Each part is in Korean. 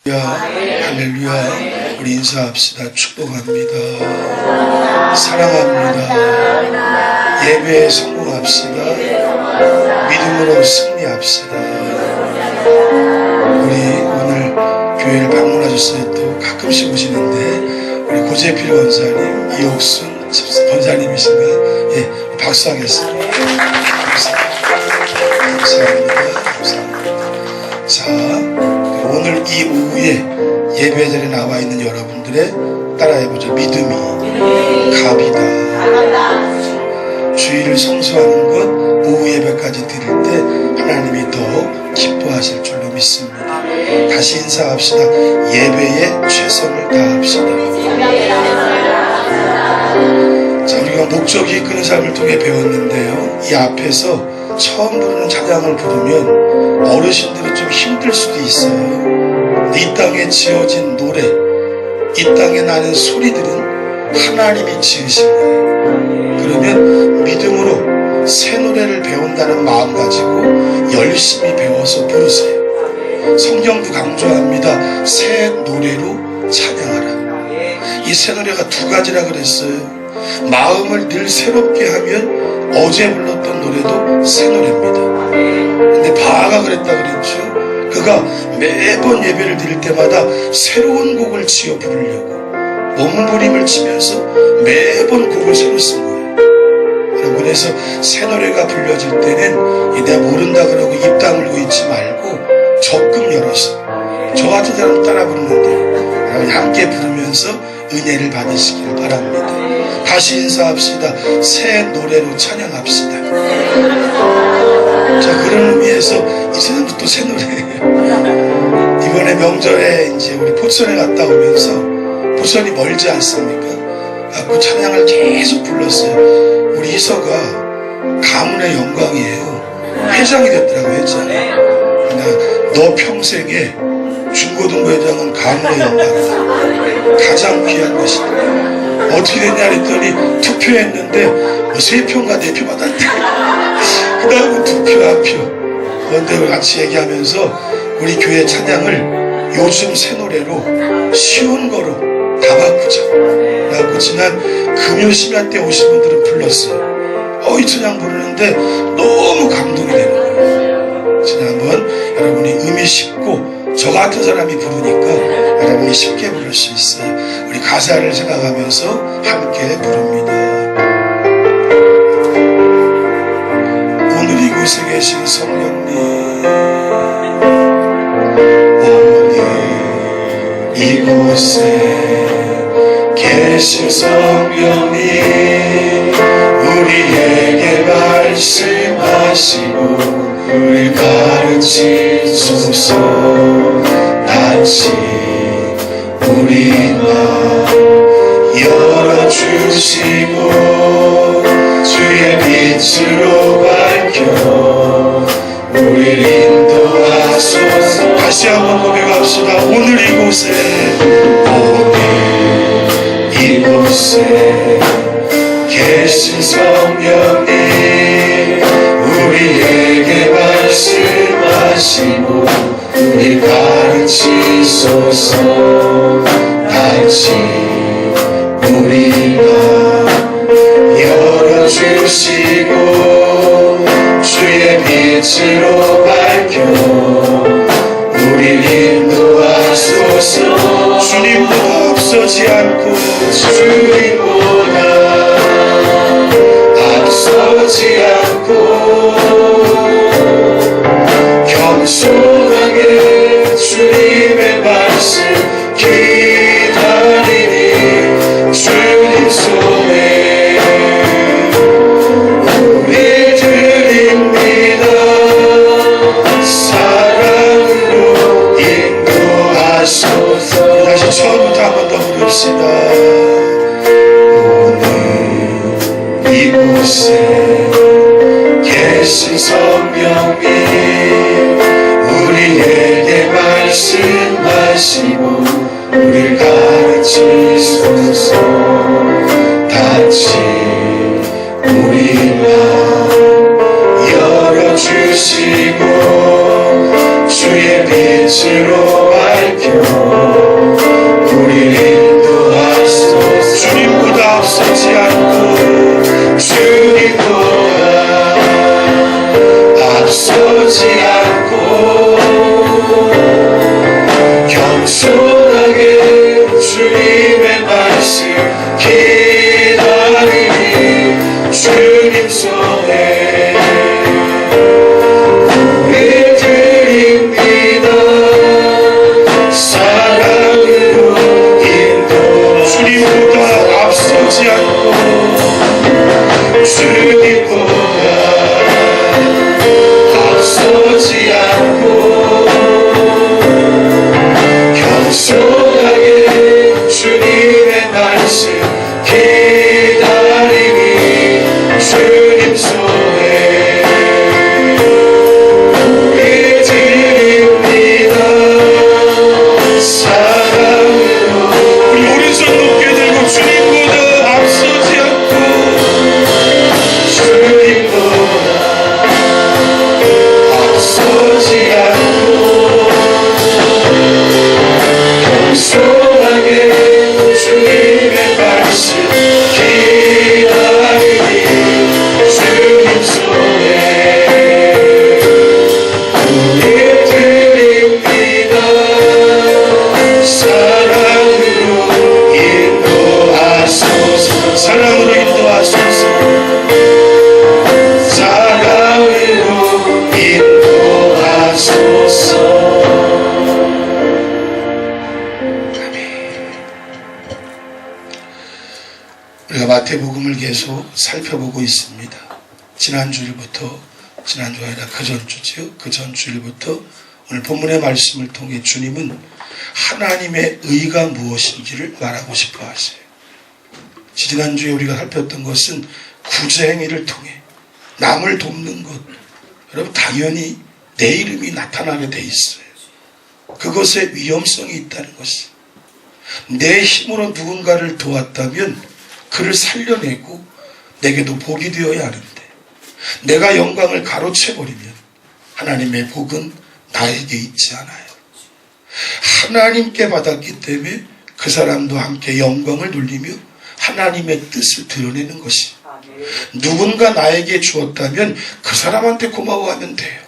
할렐루야. 우리 인사합시다. 축복합니다. 사랑합니다. 예배에 성공합시다. 믿음으로 승리합시다. 우리 오늘 교회를 방문하셨어요. 또 가끔씩 오시는데 우리 고재필 권사님, 이옥순 권사님이신가? 예, 박수하겠습니다. 감사합니다. 자, 오늘 이 오후에 예배 자리에 나와 있는 여러분들의 따라해보죠. 믿음이 갑이다. 주일을 성수하는 것 오후 예배까지 드릴 때 하나님이 더 기뻐하실 줄로 믿습니다. 다시 인사합시다. 예배에 최선을 다합시다. 자, 우리가 목적이 이끄는 삶을 통해 배웠는데요, 이 앞에서 처음 부르는 찬양을 부르면 어르신들은 좀 힘들 수도 있어요. 이 땅에 지어진 노래, 이 땅에 나는 소리들은 하나님이 지으신 거예요. 그러면 믿음으로 새 노래를 배운다는 마음 가지고 열심히 배워서 부르세요. 성경도 강조합니다. 새 노래로 찬양하라. 이 새 노래가 두 가지라 그랬어요. 마음을 늘 새롭게 하면 어제 불렀던 노래도 새 노래입니다. 근데 바하가 그랬다 그랬죠. 그가 매번 예배를 드릴 때마다 새로운 곡을 지어 부르려고 몸부림을 치면서 매번 곡을 새로 쓴 거예요. 그래서 새 노래가 불려질 때는 내가 모른다 그러고 입 다물고 있지 말고 적금 열어서 저 같은 사람 따라 부르는데 함께 부르면서 은혜를 받으시길 바랍니다. 다시 인사합시다. 새 노래로 찬양합시다. 자, 그런 의미에서 이제부터 또 새 노래예요. 이번에 명절에 이제 우리 포천에 갔다 오면서, 포천이 멀지 않습니까? 그 찬양을 계속 불렀어요. 우리 희서가 가문의 영광이에요. 회장이 됐더라고, 회장. 너 평생에 중고등부 회장은 가문의 영광이다. 가장 귀한 것이다. 어떻게 됐냐 그랬더니 투표했는데 뭐 3표인가 4표 받았대. 그 다음은 2표, 1표. 그런데 같이 얘기하면서 우리 교회 찬양을 요즘 새 노래로 쉬운 거로 다 바꾸자. 그래갖고 지난 금요 시간 때 오신 분들은 불렀어요. 이 찬양 부르는데 너무 감동이 되는 거예요. 지난번 여러분이 음이 쉽고 저 같은 사람이 부르니까 여러분이 쉽게 부를 수 있어요. 우리 가사를 생각하면서 함께 부릅니다. 오늘 이곳에 계신 성령님, 오늘 이곳에 계신 성령님, 우리에게 말씀하시고 우리 가르치소서. 같이 우리 마음 열어주시고 주의 빛으로 밝혀 우리를 인도하소서. 다시 한번 고백합시다. 오늘 이곳에, 오늘 이곳에 계신 성령님, 우리에게 말씀하시고 우리 가르치소서. 같이 우리 마음 열어주시고 주의 빛으로 밝혀 우리를 인도하소서. 주님보다 앞서지 않고, 주님보다 앞서지 않고 겸손하게 주님의 말씀 기다리니 주님 손에 우리 드립니다. 사랑으로 인도하소서. 다시 처음부터 한 번 더 부릅시다. 오늘 이곳에 계신 성령님, 우리에게 말씀하시고 우리를 가르치소서. 같이 우리 마음 열어주시고 주의 빛으로 밝혀 마태복음을 계속 살펴보고 있습니다. 지난주일부터, 지난주가 아니라 그 전주지요. 그 전주일부터 오늘 본문의 말씀을 통해 주님은 하나님의 의가 무엇인지를 말하고 싶어 하세요. 지난주에 우리가 살폈던 것은 구제행위를 통해 남을 돕는 것, 여러분 당연히 내 이름이 나타나게 돼 있어요. 그것에 위험성이 있다는 것이, 내 힘으로 누군가를 도왔다면 그를 살려내고 내게도 복이 되어야 하는데, 내가 영광을 가로채버리면 하나님의 복은 나에게 있지 않아요. 하나님께 받았기 때문에 그 사람도 함께 영광을 돌리며 하나님의 뜻을 드러내는 것이, 누군가 나에게 주었다면 그 사람한테 고마워하면 돼요.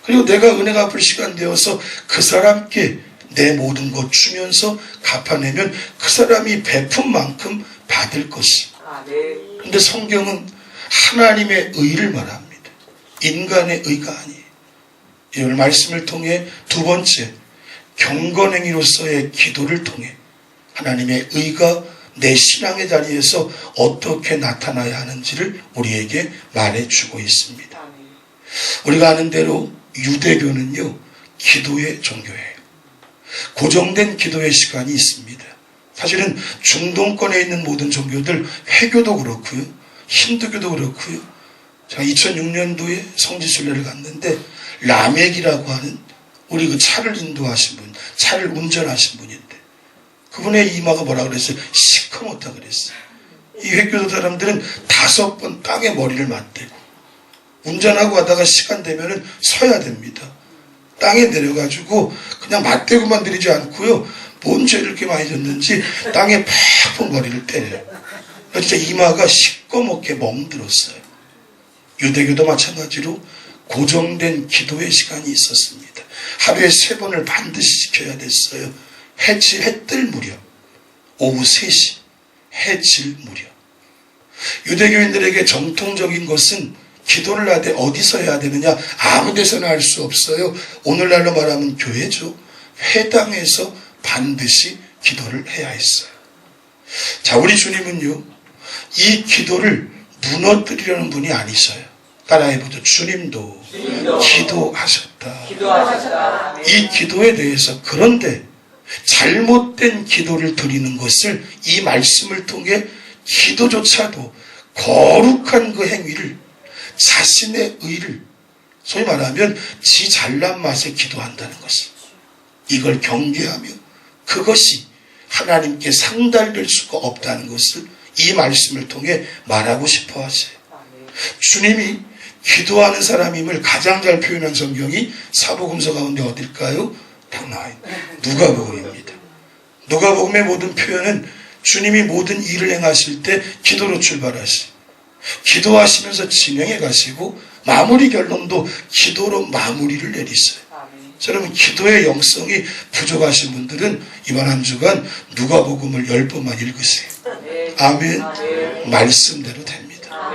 그리고 내가 은혜 갚을 시간 되어서 그 사람께 내 모든 것 주면서 갚아내면 그 사람이 베푼 만큼 받을 것이. 그런데 성경은 하나님의 의를 말합니다. 인간의 의가 아니에요. 오늘 말씀을 통해 두 번째, 경건행위로서의 기도를 통해 하나님의 의가 내 신앙의 자리에서 어떻게 나타나야 하는지를 우리에게 말해주고 있습니다. 우리가 아는 대로 유대교는요, 기도의 종교예요. 고정된 기도의 시간이 있습니다. 사실은 중동권에 있는 모든 종교들, 회교도 그렇고요, 힌두교도 그렇고요. 제가 2006년도에 성지순례를 갔는데 라멕이라고 하는 우리 그 차를 인도하신 분, 차를 운전하신 분인데 그분의 이마가 뭐라 그랬어요? 시커멓다 그랬어요. 이 회교도 사람들은 5번 땅에 머리를 맞대고 운전하고 가다가 시간 되면은 서야 됩니다. 땅에 내려가지고 그냥 맞대고만 내리지 않고요, 뭔 죄를 이렇게 많이 졌는지 땅에 팍 머리를 때려요. 진짜 이마가 시꺼멓게 멍들었어요. 유대교도 마찬가지로 고정된 기도의 시간이 있었습니다. 하루에 3번을 반드시 지켜야 됐어요. 해 뜰 무렵, 오후 3시, 해 질 무렵. 유대교인들에게 정통적인 것은 기도를 하되 어디서 해야 되느냐? 아무 데서나 할 수 없어요. 오늘날로 말하면 교회죠. 회당에서 반드시 기도를 해야 했어요. 자, 우리 주님은요, 이 기도를 무너뜨리려는 분이 아니셔요. 따라해보죠. 주님도 기도하셨다. 이 기도에 대해서, 그런데 잘못된 기도를 드리는 것을 이 말씀을 통해 기도조차도 거룩한 그 행위를, 자신의 의를, 소위 말하면 지 잘난 맛에 기도한다는 것이, 이걸 경계하며 그것이 하나님께 상달될 수가 없다는 것을 이 말씀을 통해 말하고 싶어 하세요. 주님이 기도하는 사람임을 가장 잘 표현한 성경이 사복음서 가운데 어딜까요? 딱 나와요. 누가복음입니다. 누가복음의 모든 표현은 주님이 모든 일을 행하실 때 기도로 출발하시, 기도하시면서 진행해 가시고 마무리 결론도 기도로 마무리를 내리세요. 여러분, 기도의 영성이 부족하신 분들은 이번 한 주간 누가복음을 10번만 읽으세요. 아멘. 말씀대로 됩니다.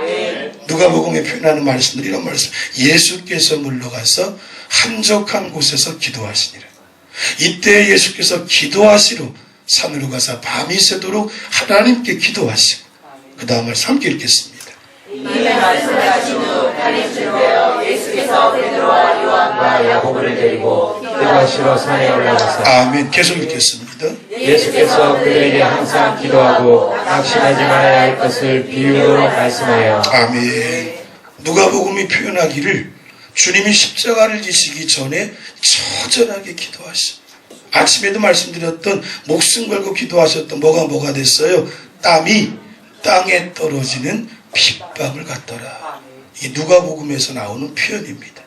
누가복음에 표현하는 말씀들, 이런 말씀. 예수께서 물러가서 한적한 곳에서 기도하시니라. 이때 예수께서 기도하시러 산으로 가서 밤이 새도록 하나님께 기도하시고, 그 다음 말씀 함께 읽겠습니다. 이에 말씀하신 후 달이 주되어 예수께서 베드로와 요한과 야고보를 데리고 기도하시러 산에 올라가서, 아멘. 계속 읽겠습니다. 예수께서 그들에게 항상 기도하고 낙심하지 말아야 할 것을 비유로 말씀하여. 아멘. 누가복음이 표현하기를 주님이 십자가를 지시기 전에 처절하게 기도하시, 아침에도 말씀드렸던 목숨 걸고 기도하셨던 뭐가 됐어요? 땀이 땅에 떨어지는 핏방울 같더라. 이게 누가복음에서 나오는 표현입니다.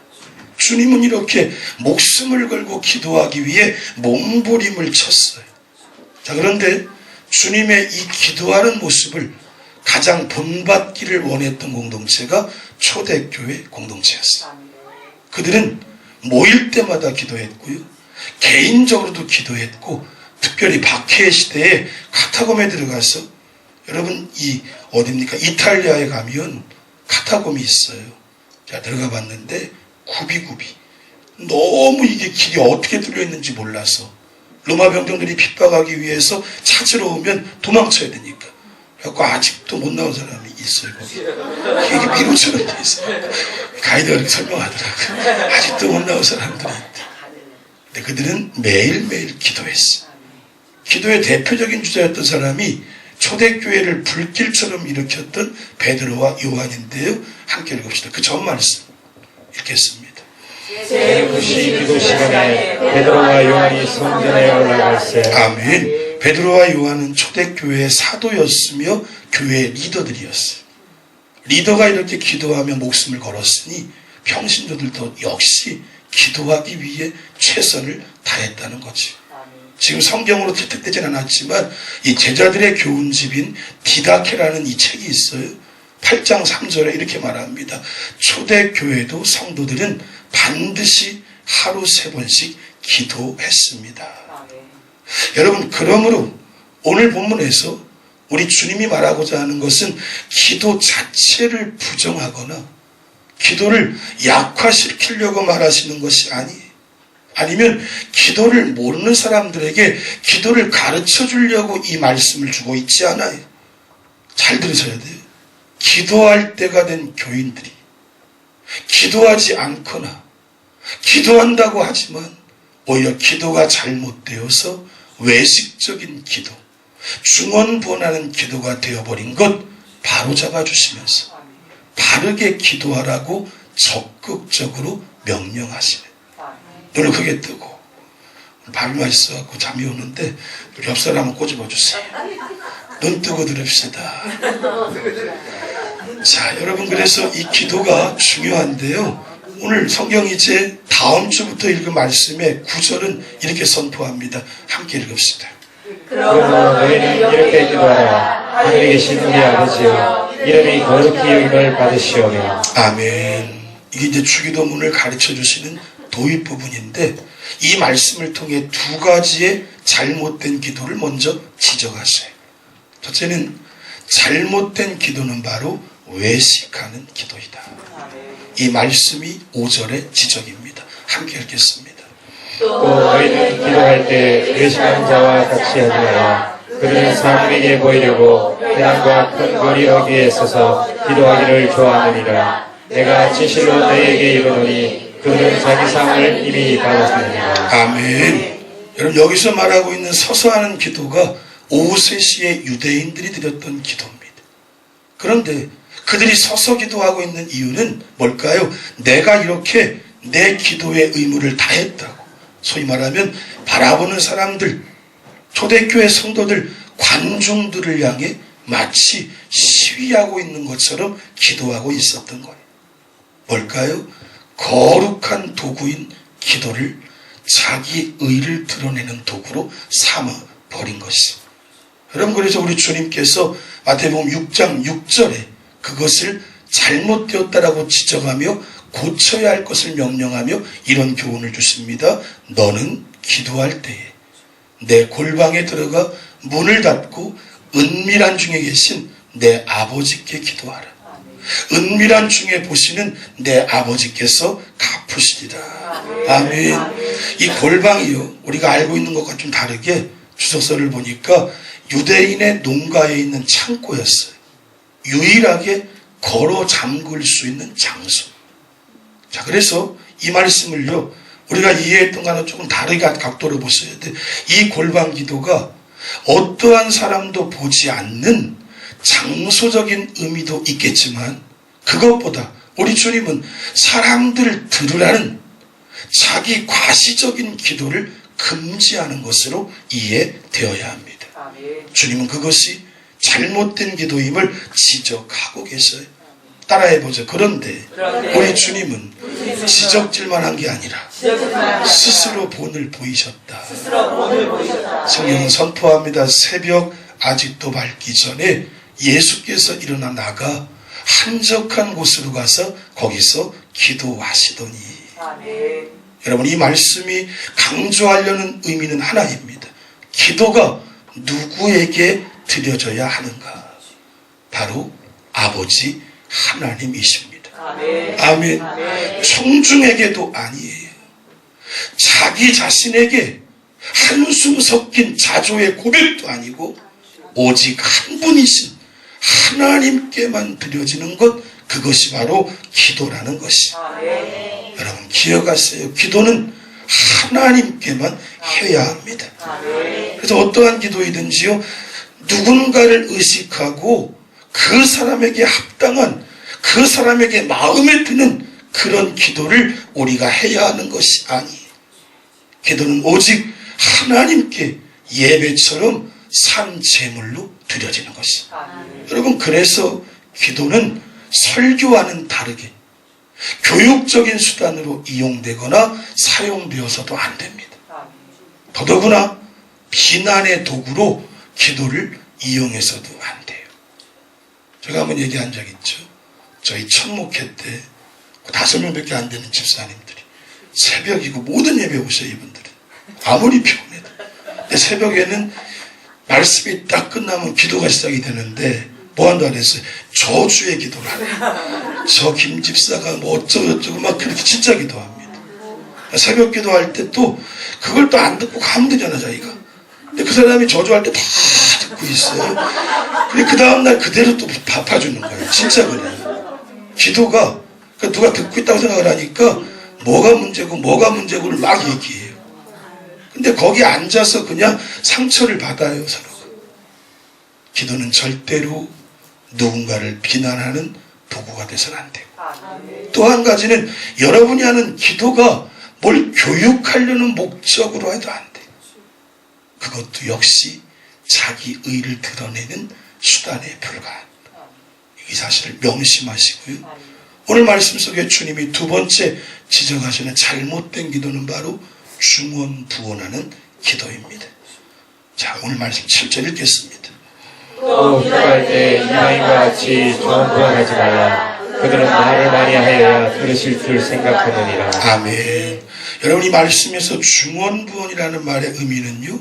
주님은 이렇게 목숨을 걸고 기도하기 위해 몸부림을 쳤어요. 자, 그런데 주님의 이 기도하는 모습을 가장 본받기를 원했던 공동체가 초대교회 공동체였어요. 그들은 모일 때마다 기도했고요, 개인적으로도 기도했고, 특별히 박해 시대에 카타콤에 들어가서, 여러분 이 어딥니까? 이탈리아에 가면 카타콤이 있어요. 제가 들어가 봤는데 굽이굽이, 너무 이게 길이 어떻게 뚫려 있는지 몰라서 로마 병정들이 핍박하기 위해서 찾으러 오면 도망쳐야 되니까 그래갖고 아직도 못 나온 사람이 있어요. 이게 미로처럼 돼 있어요. 가이드가 그렇게 설명하더라고요. 아직도 못 나온 사람들이 있대. 근데 그들은 매일매일 기도했어. 기도의 대표적인 주자였던 사람이 초대교회를 불길처럼 일으켰던 베드로와 요한인데요. 함께 읽읍시다. 그 전 말씀 읽겠습니다. 제9시 기도 시간에 베드로와 요한이 성전에 올라갈세. 아멘. 베드로와 요한은 초대교회의 사도였으며 교회의 리더들이었어요. 리더가 이렇게 기도하며 목숨을 걸었으니 평신도들도 역시 기도하기 위해 최선을 다했다는 거지. 지금 성경으로 채택되진 않았지만 이 제자들의 교훈집인 디다케라는 이 책이 있어요. 8장 3절에 이렇게 말합니다. 초대교회도 성도들은 반드시 하루 3번씩 기도했습니다. 여러분, 그러므로 오늘 본문에서 우리 주님이 말하고자 하는 것은 기도 자체를 부정하거나 기도를 약화시키려고 말하시는 것이 아니에요. 아니면 기도를 모르는 사람들에게 기도를 가르쳐 주려고 이 말씀을 주고 있지 않아요. 잘 들으셔야 돼요. 기도할 때가 된 교인들이 기도하지 않거나 기도한다고 하지만 오히려 기도가 잘못되어서 외식적인 기도, 중언부언하는 기도가 되어버린 것 바로 잡아주시면서 바르게 기도하라고 적극적으로 명령하시네. 눈을 크게 뜨고 밥이 맛있어갖고 잠이 오는데 옆 사람 한번 꼬집어주세요. 눈 뜨고 들읍시다. 자, 여러분, 그래서 이 기도가 중요한데요. 오늘 성경 이제 다음 주부터 읽은 말씀의 9절은 이렇게 선포합니다. 함께 읽읍시다. 그러므로 너희는 이렇게 기도하라. 하늘에 계신 우리 아버지여, 이름이 거룩히 여김을 받으시오며. 아멘. 이게 이제 주기도문을 가르쳐 주시는 도입 부분인데 이 말씀을 통해 두 가지의 잘못된 기도를 먼저 지적하세요. 첫째는 잘못된 기도는 바로 외식하는 기도이다. 이 말씀이 5절의 지적입니다. 함께 읽겠습니다. 또 너희는 기도할 때 외식하는 자와 같이 하지 마라. 그들은 사람에게 보이려고 회당과 큰 거리 어귀에 서서 기도하기를 좋아하느니라. 내가 진실로 너희에게 이르노니 그들은 자기 상을 이미 받았느니라. 아멘. 여러분, 여기서 말하고 있는 서서 하는 기도가 오후 3시에 유대인들이 드렸던 기도입니다. 그런데 그들이 서서 기도하고 있는 이유는 뭘까요? 내가 이렇게 내 기도의 의무를 다했다고. 소위 말하면 바라보는 사람들, 초대교회 성도들, 관중들을 향해 마치 시위하고 있는 것처럼 기도하고 있었던 거예요. 뭘까요? 거룩한 도구인 기도를 자기 의를 드러내는 도구로 삼아버린 것이. 여러분, 그래서 우리 주님께서 마태복음 6장 6절에 그것을 잘못되었다라고 지적하며 고쳐야 할 것을 명령하며 이런 교훈을 주십니다. 너는 기도할 때에 내 골방에 들어가 문을 닫고 은밀한 중에 계신 내 아버지께 기도하라. 은밀한 중에 보시는 내 아버지께서 갚으시리라. 아멘. 이 골방이요, 우리가 알고 있는 것과 좀 다르게 주석서를 보니까 유대인의 농가에 있는 창고였어요. 유일하게 걸어 잠글 수 있는 장소. 자, 그래서 이 말씀을요, 우리가 이해했던 거는 조금 다르게 각도로 보셔야 돼. 이 골방 기도가 어떠한 사람도 보지 않는 장소적인 의미도 있겠지만 그것보다 우리 주님은 사람들 들으라는 자기 과시적인 기도를 금지하는 것으로 이해되어야 합니다. 주님은 그것이 잘못된 기도임을 지적하고 계셔요. 따라해보죠. 그런데 우리 주님은 지적질만 한 게 아니라 스스로 본을 보이셨다. 성경은 선포합니다. 새벽 아직도 밝기 전에 예수께서 일어나 나가 한적한 곳으로 가서 거기서 기도하시더니. 여러분, 이 말씀이 강조하려는 의미는 하나입니다. 기도가 누구에게 드려져야 하는가? 바로 아버지 하나님이십니다. 아멘. 청중에게도 아니에요. 자기 자신에게 한숨 섞인 자조의 고백도 아니고 오직 한 분이신 하나님께만 드려지는 것, 그것이 바로 기도라는 것이. 여러분 기억하세요. 기도는 하나님께만 해야 합니다. 그래서 어떠한 기도이든지요, 누군가를 의식하고 그 사람에게 합당한, 그 사람에게 마음에 드는 그런 기도를 우리가 해야 하는 것이 아니에요. 기도는 오직 하나님께 예배처럼 산 제물로 드려지는 것이. 여러분 그래서 기도는 설교와는 다르게 교육적인 수단으로 이용되거나 사용되어서도 안 됩니다. 더더구나 비난의 도구로 기도를 이용해서도 안 돼요. 제가 한번 얘기한 적 있죠. 저희 첫 목회 때 5명밖에 안 되는 집사님들이 새벽이고 모든 예배 오셔요. 이분들은 아무리 피곤해도. 근데 새벽에는 말씀이 딱 끝나면 기도가 시작이 되는데 뭐 한다 그랬어요? 저주의 기도를 하네. 저 김 집사가 뭐 어쩌고저쩌고 막 그렇게 진짜 기도합니다. 새벽 기도할 때 또 그걸 또 안 듣고 가면 되잖아 자기가. 근데 그 사람이 저주할 때 다 듣고 있어요. 근데 그 다음날 그대로 또 봐주는 거예요. 진짜 그래요. 기도가 누가 듣고 있다고 생각을 하니까 뭐가 문제고를 막 얘기해요. 근데 거기 앉아서 그냥 상처를 받아요 서로가. 기도는 절대로 누군가를 비난하는 도구가 돼서는 안 돼요. 또 한 가지는 여러분이 하는 기도가 뭘 교육하려는 목적으로 해도 안 돼요. 그것도 역시 자기 의를 드러내는 수단에 불과합니다. 이 사실을 명심하시고요. 오늘 말씀 속에 주님이 두 번째 지적하시는 잘못된 기도는 바로 중언부언하는 기도입니다. 자, 오늘 말씀 7절 읽겠습니다. 또 기도할 때 이방인과 같이 중언부언하지 말라. 그들은 말을 많이 하여야 들으실 줄 생각하느니라. 아멘. 여러분 이 말씀에서 중언부언이라는 말의 의미는요,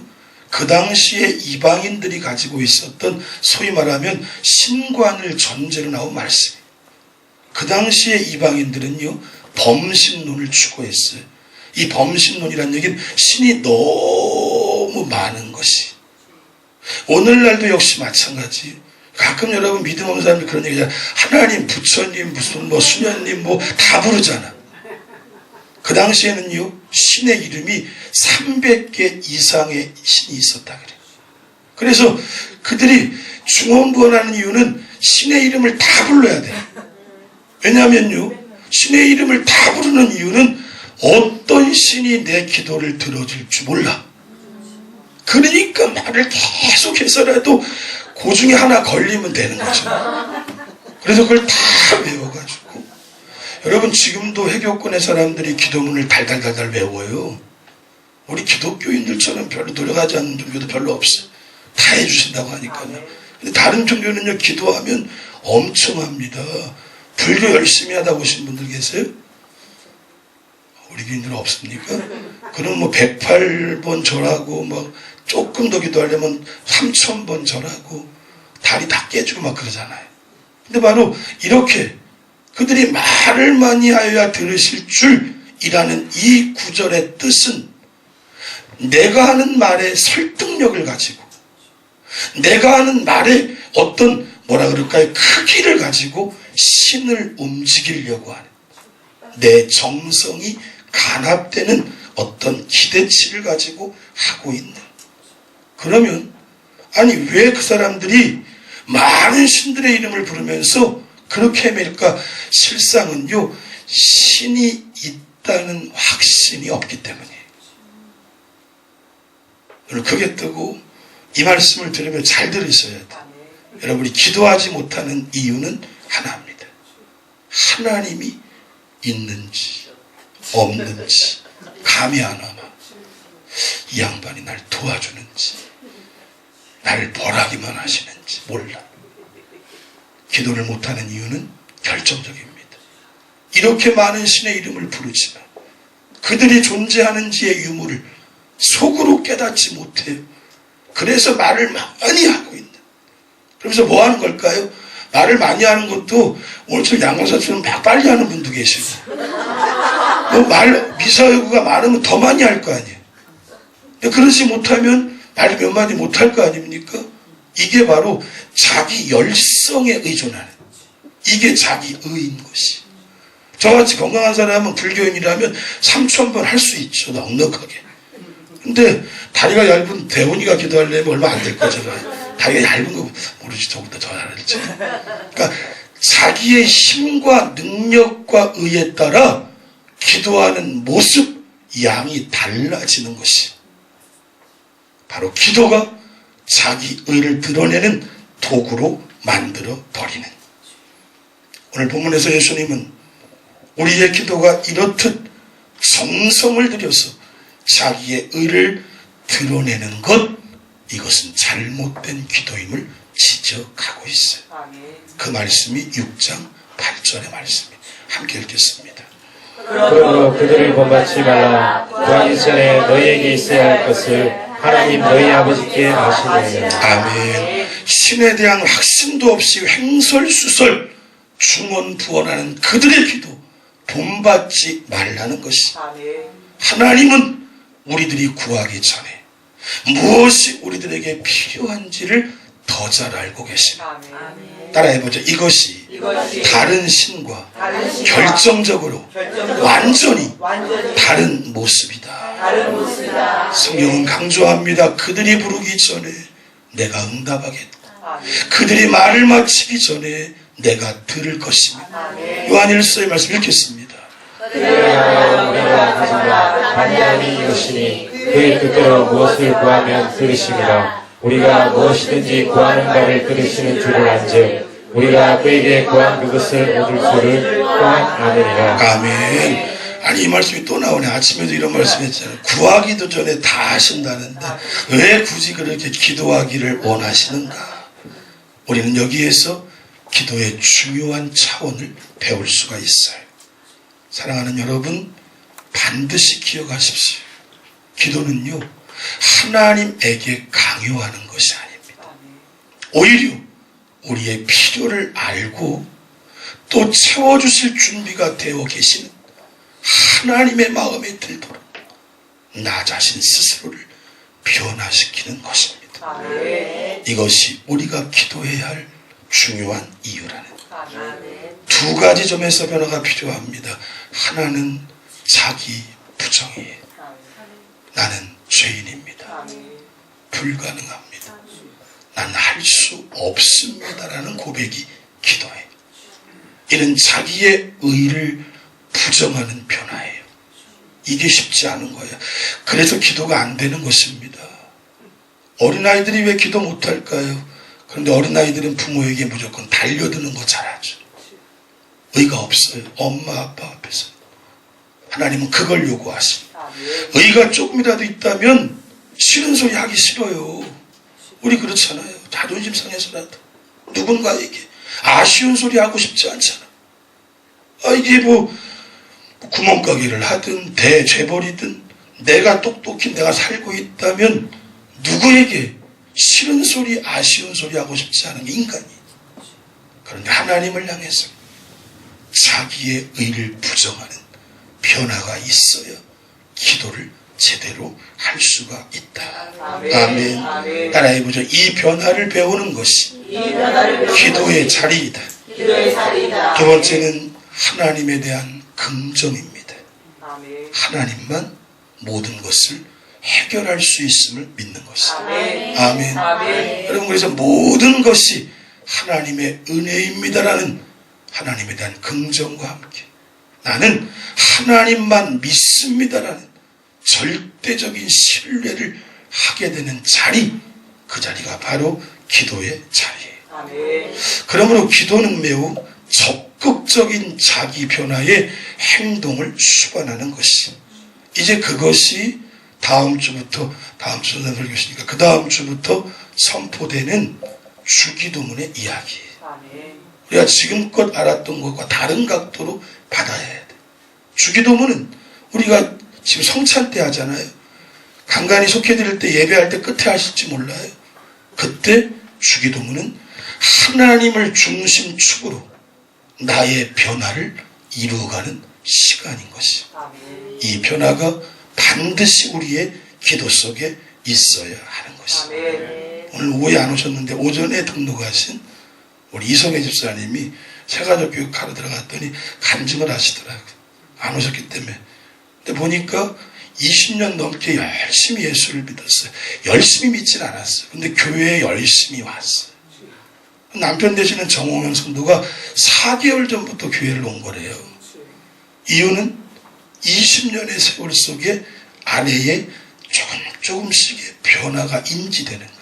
그 당시에 이방인들이 가지고 있었던 소위 말하면 신관을 전제로 나온 말씀이에요. 그 당시에 이방인들은요 범신론을 추구했어요. 이 범신론이라는 얘기는 신이 너무 많은 것이. 오늘날도 역시 마찬가지. 가끔 여러분 믿음 없는 사람들 그런 얘기잖아. 하나님, 부처님, 무슨 뭐 수녀님 뭐 다 부르잖아. 그 당시에는요 신의 이름이 300개 이상의 신이 있었다 그래요. 그래서 그들이 중언부언하는 이유는 신의 이름을 다 불러야 돼요. 왜냐하면요 신의 이름을 다 부르는 이유는 어떤 신이 내 기도를 들어줄 줄 몰라. 그러니까 말을 계속해서라도 그 중에 하나 걸리면 되는 거죠. 그래서 그걸 다 외워가지고 여러분 지금도 회교권의 사람들이 기도문을 달달달달 외워요. 우리 기독교인들처럼 별로 노력하지 않는 종교도 별로 없어요. 다 해주신다고 하니까요. 근데 다른 종교는요 기도하면 엄청 합니다. 불교 열심히 하다 오신 분들 계세요? 우리 교인들은 없습니까? 그럼 뭐 108번 절하고 막 조금 더 기도하려면 3000번 절하고 다리 다 깨지고 막 그러잖아요. 근데 바로 이렇게 그들이 말을 많이 하여야 들으실 줄이라는 이 구절의 뜻은 내가 하는 말의 설득력을 가지고 내가 하는 말의 어떤 뭐라 그럴까요? 크기를 가지고 신을 움직이려고 하는 내 정성이 간합되는 어떤 기대치를 가지고 하고 있는. 그러면 아니 왜 그 사람들이 많은 신들의 이름을 부르면서 그렇게 헤맬까? 실상은요 신이 있다는 확신이 없기 때문이에요. 오늘 크게 뜨고 이 말씀을 들으면 잘 들으셔야 돼요. 여러분이 기도하지 못하는 이유는 하나입니다. 하나님이 있는지 없는지 감이 안 오나, 이 양반이 날 도와주는지 나를 벌하기만 하시는지 몰라. 기도를 못하는 이유는 결정적입니다. 이렇게 많은 신의 이름을 부르지만 그들이 존재하는지의 유무를 속으로 깨닫지 못해요. 그래서 말을 많이 하고 있는. 그러면서 뭐 하는 걸까요? 말을 많이 하는 것도 오늘처럼 양강사처럼 막 빨리 하는 분도 계시고 미사여구가 많으면 더 많이 할 거 아니에요. 근데 그러지 못하면 말 몇 마디 못 할 거 아닙니까? 이게 바로 자기 열성에 의존하는, 이게 자기 의인 것이. 저같이 건강한 사람은 불교인이라면 3초 한 번 할 수 있죠, 넉넉하게. 근데 다리가 얇은 대훈이가 기도하려면 얼마 안 될 거잖아요. 다리가 얇은 거 모르지, 저보다 더 잘할지. 그러니까 자기의 힘과 능력과 의에 따라 기도하는 모습, 양이 달라지는 것이 바로 기도가 자기 의를 드러내는 도구로 만들어 버리는. 오늘 본문에서 예수님은 우리의 기도가 이렇듯 정성을 들여서 자기의 의를 드러내는 것, 이것은 잘못된 기도임을 지적하고 있어요. 그 말씀이 6장 8절의 말씀입니다. 함께 읽겠습니다. 그러므로 그들을 본받지 말라. 구하기 전에 너희에게 있어야 할 것을 하나님 너희 아버지께 아시느니라. 아멘. 신에 대한 확신도 없이 횡설수설 중언부언하는 그들의 기도 본받지 말라는 것이, 하나님은 우리들이 구하기 전에 무엇이 우리들에게 필요한지를 더 잘 알고 계십니다. 따라해보죠. 이것이 다른 신과 결정적으로 완전히 다른 모습이다. 성경은 강조합니다. 그들이 부르기 전에 내가 응답하겠다. 그들이 말을 마치기 전에 내가 들을 것입니다. 요한일서의 말씀 읽겠습니다. 우리가 하지만 반대함이 이것이니 그의 뜻대로 무엇을 구하면 들으심이라. 우리가 무엇이든지 구하는 바를 들으시는 줄을 안즉 우리가 그에게 구한 그것을 얻을 줄을 또한 아느니라. 아멘. 아니, 이 말씀이 또 나오네. 아침에도 이런 말씀 했잖아요. 구하기도 전에 다 하신다는데 왜 굳이 그렇게 기도하기를 원하시는가? 우리는 여기에서 기도의 중요한 차원을 배울 수가 있어요. 사랑하는 여러분, 반드시 기억하십시오. 기도는요, 하나님에게 강요하는 것이 아닙니다. 오히려 우리의 필요를 알고 또 채워주실 준비가 되어 계시는 하나님의 마음에 들도록 나 자신 스스로를 변화시키는 것입니다. 이것이 우리가 기도해야 할 중요한 이유라는, 두 가지 점에서 변화가 필요합니다. 하나는 자기 부정이에요. 나는 죄인입니다. 불가능합니다. 난 할 수 없습니다라는 고백이 기도예요. 이는 자기의 의를 부정하는 변화예요. 이게 쉽지 않은 거예요. 그래서 기도가 안 되는 것입니다. 어린아이들이 왜 기도 못할까요? 그런데 어린아이들은 부모에게 무조건 달려드는 거 잘하죠. 의가 없어요. 엄마 아빠 앞에서. 하나님은 그걸 요구하십니다. 의가 조금이라도 있다면 싫은 소리 하기 싫어요. 우리 그렇잖아요. 자존심 상해서라도 누군가에게 아쉬운 소리 하고 싶지 않잖아. 이게 뭐 구멍가게를 하든 대죄벌이든 내가 똑똑히 내가 살고 있다면 누구에게 싫은 소리, 아쉬운 소리 하고 싶지 않은 게 인간이. 그런데 하나님을 향해서 자기의 의를 부정하는 변화가 있어야 기도를 제대로 할 수가 있다. 아멘. 따라해보죠. 이 변화를 배우는 것이 기도의 자리이다. 두 번째는 하나님에 대한 긍정입니다. 하나님만 모든 것을 해결할 수 있음을 믿는 것입니다. 아멘. 여러분, 그래서 모든 것이 하나님의 은혜입니다라는 하나님에 대한 긍정과 함께 나는 하나님만 믿습니다라는 절대적인 신뢰를 하게 되는 자리, 그 자리가 바로 기도의 자리예요. 그러므로 기도는 매우 적극적인 자기 변화의 행동을 수반하는 것이, 이제 그것이 다음 주부터, 다음 주는 설교시니까 그 다음 주부터 선포되는 주기도문의 이야기예요. 우리가 지금껏 알았던 것과 다른 각도로 받아야 돼. 주기도문은 우리가 지금 성찬 때 하잖아요. 간간히 속해드릴 때, 예배할 때 끝에 하실지 몰라요. 그때 주기도문은 하나님을 중심축으로 나의 변화를 이루어가는 시간인 것이, 이 변화가 반드시 우리의 기도 속에 있어야 하는 것이. 오늘 오늘 오후에 안 오셨는데 오전에 등록하신 우리 이성애 집사님이 새가족 교육하러 들어갔더니 간증을 하시더라고요. 안 오셨기 때문에. 근데 보니까 20년 넘게 열심히 예수를 믿었어요. 열심히 믿진 않았어요. 근데 교회에 열심히 왔어요. 남편 되시는 정홍현 성도가 4개월 전부터 교회를 온 거래요. 이유는 20년의 세월 속에 아내의 조금씩의 변화가 인지되는 거예요.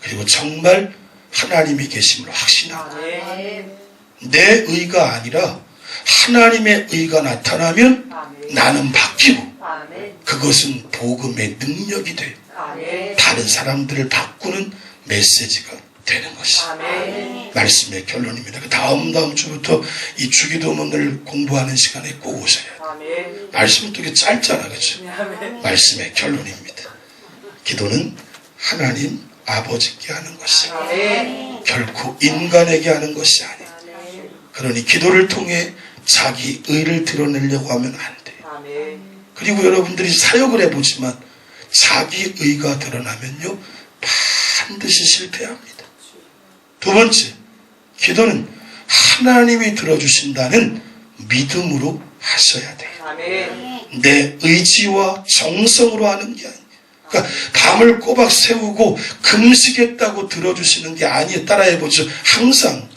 그리고 정말 하나님이 계심을 확신하고 내 의가 아니라 하나님의 의가 나타나면 나는 바뀌고 그것은 복음의 능력이 돼요. 다른 사람들을 바꾸는 메시지가 되는 것이 말씀의 결론입니다. 다음 주부터 이 주기도문을 공부하는 시간에 꼭 오셔야 돼요. 말씀은 또 이게 짧잖아, 그렇죠? 말씀의 결론입니다. 기도는 하나님 아버지께 하는 것이 결코 인간에게 하는 것이 아니에요. 그러니 기도를 통해 자기 의를 드러내려고 하면 안 돼요. 그리고 여러분들이 사역을 해보지만 자기 의가 드러나면요 반드시 실패합니다. 두 번째, 기도는 하나님이 들어주신다는 믿음으로 하셔야 돼요. 내 의지와 정성으로 하는 게 아니에요. 그러니까 밤을 꼬박 세우고 금식했다고 들어주시는 게 아니에요. 따라해보죠. 항상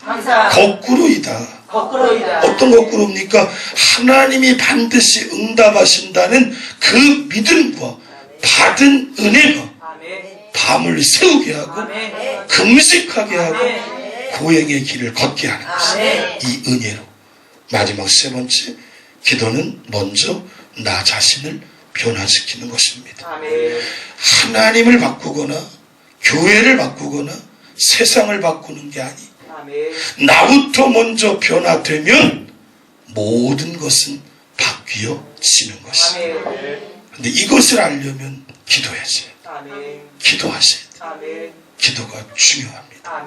거꾸로이다. 어떤 거꾸로입니까? 하나님이 반드시 응답하신다는 그 믿음과 받은 은혜가 밤을 세우게 하고 금식하게 하고 고행의 길을 걷게 하는 것이에요. 이 은혜로. 마지막 세 번째, 기도는 먼저 나 자신을 변화시키는 것입니다. 하나님을 바꾸거나 교회를 바꾸거나 세상을 바꾸는 게 아니, 나부터 먼저 변화되면 모든 것은 바뀌어지는 것입니다. 그런데 이것을 알려면 기도해야지. 기도하셔야 돼요. 기도가 중요합니다.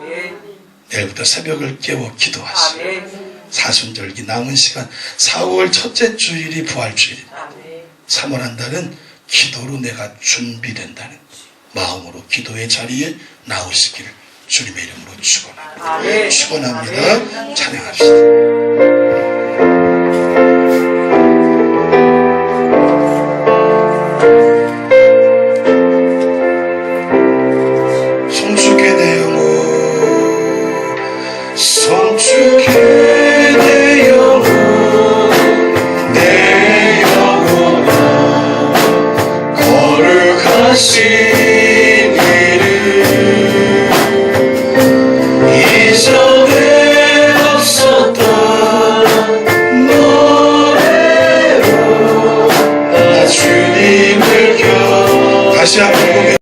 내일부터 새벽을 깨워 기도하시고 사순절기 남은 시간 4월 첫째 주일이 부활주일입니다. 3월 한 달은 기도로 내가 준비된다는 마음으로 기도의 자리에 나오시기를 주님의 이름으로 축원합니다. 축원합니다. 찬양합시다.